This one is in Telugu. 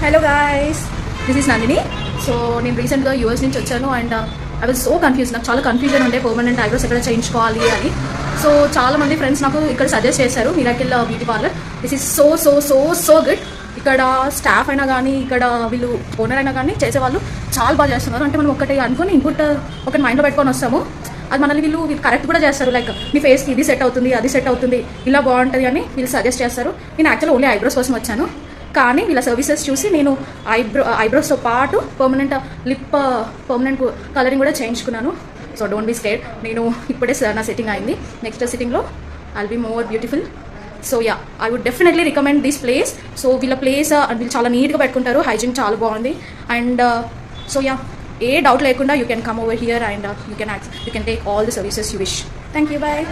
Hello guys, this is Nandini. So నేను రీసెంట్గా యూఎస్ నుంచి వచ్చాను and I was so confuse. నాకు చాలా కన్ఫ్యూజన్ ఉండే పర్మనెంట్ ఐబ్రోస్ ఎక్కడ చేయించుకోవాలి అని. సో చాలా మంది ఫ్రెండ్స్ నాకు ఇక్కడ సజెస్ట్ చేశారు miracle beauty parlour. This is so so so so good. ఇక్కడ స్టాఫ్ అయినా కానీ, ఇక్కడ వీళ్ళు ఓనర్ అయినా కానీ చేసేవాళ్ళు చాలా బాగా చేస్తున్నారు. అంటే మనం ఒకటి అనుకుని ఇన్పుట్ ఒకటి మైండ్లో పెట్టుకొని వస్తాము, అది మనల్ని వీళ్ళు కరెక్ట్ కూడా చేస్తారు. లైక్ మీ ఫేస్కి ఇది సెట్ అవుతుంది, అది సెట్ అవుతుంది, ఇలా బాగుంటుంది అని వీళ్ళు సజెస్ట్ చేస్తారు. నేను యాక్చువల్లీ ఓన్లీ ఐబ్రోస్ కోసం వచ్చాను, కానీ వీళ్ళ సర్వీసెస్ చూసి నేను ఐబ్రోస్తో పాటు లిప్ పర్మనెంట్ కలరింగ్ కూడా చేయించుకున్నాను. So don't be scared. నేను ఇప్పుడే నా సెట్టింగ్ అయింది. నెక్స్ట్ సిట్టింగ్లో I'll be more beautiful. So yeah, I would definitely recommend this place. So వీళ్ళ ప్లేస్ వీళ్ళు చాలా నీట్గా పెట్టుకుంటారు, హైజీన్ చాలా బాగుంది. అండ్ సో యా, ఏ డౌట్ లేకుండా you can come over here and you can take all the services you wish. Thank you, bye.